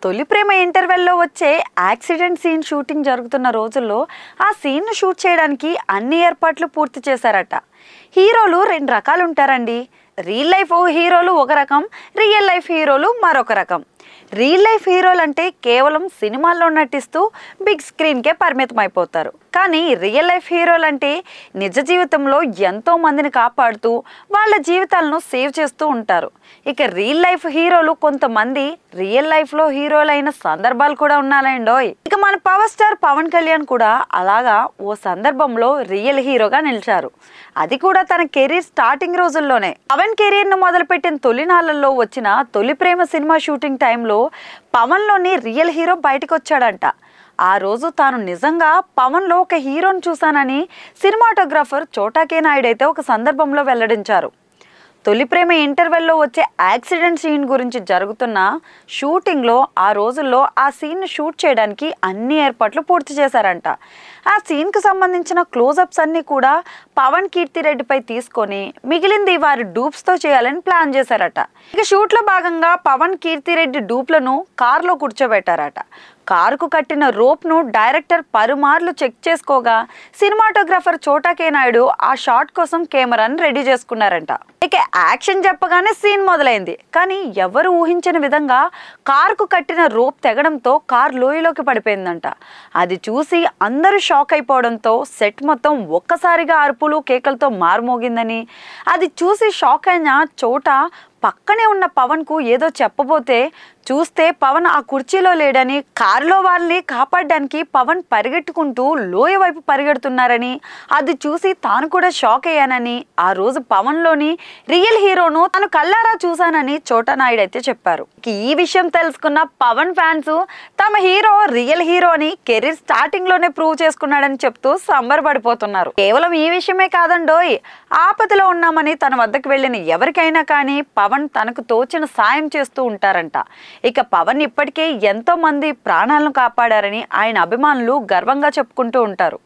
తొలి ప్రేమ ఇంటర్వెల్లో వచ్చే accident scene shooting జరుగుతున్న రోజుల్లో ఆ సీన్ను షూట్ చేయడానికి అన్ని ఏర్పాట్లు పూర్తి చేశారట. హీరోలు రెండు రకాలు ఉంటారండి. రియల్ లైఫ్ హీరోలు ఒక రకం, రియల్ లైఫ్ హీరోలు మరొక రకం. రియల్ లైఫ్ హీరోలు అంటే కేవలం సినిమాల్లో నటిస్తూ బిగ్ స్క్రీన్కే పరిమితం అయిపోతారు. కానీ రియల్ లైఫ్ హీరోలు అంటే నిజ జీవితంలో ఎంతో మందిని కాపాడుతూ వాళ్ళ జీవితాలను సేవ్ చేస్తూ ఉంటారు. ఇక రియల్ లైఫ్ హీరోలు కొంతమంది రియల్ లైఫ్లో హీరోలు అయిన సందర్భాలు కూడా ఉన్నాయండోయ్. ఇక మన పవర్ స్టార్ పవన్ కళ్యాణ్ కూడా అలాగా ఓ సందర్భంలో రియల్ హీరోగా నిలిచారు. అది కూడా తన కెరీర్ స్టార్టింగ్ రోజుల్లోనే. పవన్ కెరీర్ను మొదలుపెట్టిన తొలినాళ్లలో వచ్చిన తొలి ప్రేమ సినిమా షూటింగ్ టైంలో పవన్లోని రియల్ హీరో బయటకు వచ్చాడంట. ఆ రోజు తాను నిజంగా పవన్లో ఒక హీరోని చూశానని సినిమాటోగ్రాఫర్ చోటా కే నాయుడు అయితే ఒక సందర్భంలో వెల్లడించారు. తొలి ప్రేమ ఇంటర్వెల్లో వచ్చే యాక్సిడెంట్ సీన్ గురించి జరుగుతున్న షూటింగ్లో ఆ రోజుల్లో ఆ సీన్ను షూట్ చేయడానికి అన్ని ఏర్పాట్లు పూర్తి చేశారంట. ఆ సీన్కు సంబంధించిన క్లోజప్స్ అన్నీ కూడా పవన్ కీర్తిరెడ్డిపై తీసుకొని మిగిలింది వారి డూప్స్తో చేయాలని ప్లాన్ చేశారట. ఇక షూట్లో భాగంగా పవన్ కీర్తిరెడ్డి డూప్లను కారులో కూర్చోబెట్టారట. కారుకు కట్టిన రోప్ను డైరెక్టర్ పలుమార్లు చెక్ చేసుకోగా సినిమాటోగ్రాఫర్ చోటా కే నాయుడు ఆ షాట్ కోసం కెమెరాను రెడీ చేసుకున్నారంట. ఇక యాక్షన్ చెప్పగానే సీన్ మొదలైంది. కానీ ఎవరు ఊహించని విధంగా కారుకు కట్టిన రోప్ తెగడంతో కారు లోయలోకి పడిపోయిందంట. అది చూసి అందరూ షాక్ అయిపోవడంతో సెట్ మొత్తం ఒక్కసారిగా అరుపులు కేకలతో మారుమోగిందని, అది చూసి షాక్ అయిన చోటా పక్కనే ఉన్న పవన్కు ఏదో చెప్పబోతే చూస్తే పవన్ ఆ కుర్చీలో లేడని, కారులో వాళ్ళని కాపాడడానికి పవన్ పరిగెట్టుకుంటూ లోయ వైపు పరిగెడుతున్నారని, అది చూసి తాను కూడా షాక్ అయ్యానని, ఆ రోజు పవన్లోని రియల్ హీరోను తాను కళ్ళారా చూశానని చోటా నాయుడు అయితే చెప్పారు. ఈ విషయం తెలుసుకున్న పవన్ ఫ్యాన్స్ తమ హీరో రియల్ హీరో అని కెరీర్ స్టార్టింగ్ లోనే ప్రూవ్ చేసుకున్నాడని చెప్తూ సంబరపడిపోతున్నారు. కేవలం ఈ విషయమే కాదండోయ్, ఆపదలో ఉన్నామని తన వద్దకు వెళ్ళిన ఎవరికైనా కానీ పవన్ తనకు తోచిన సాయం చేస్తూ ఉంటారంట. ఇక పవన్ ఇప్పటికే ఎంతో మంది ప్రాణాలను కాపాడారని ఆయన అభిమానులు గర్వంగా చెప్పుకుంటూ ఉంటారు.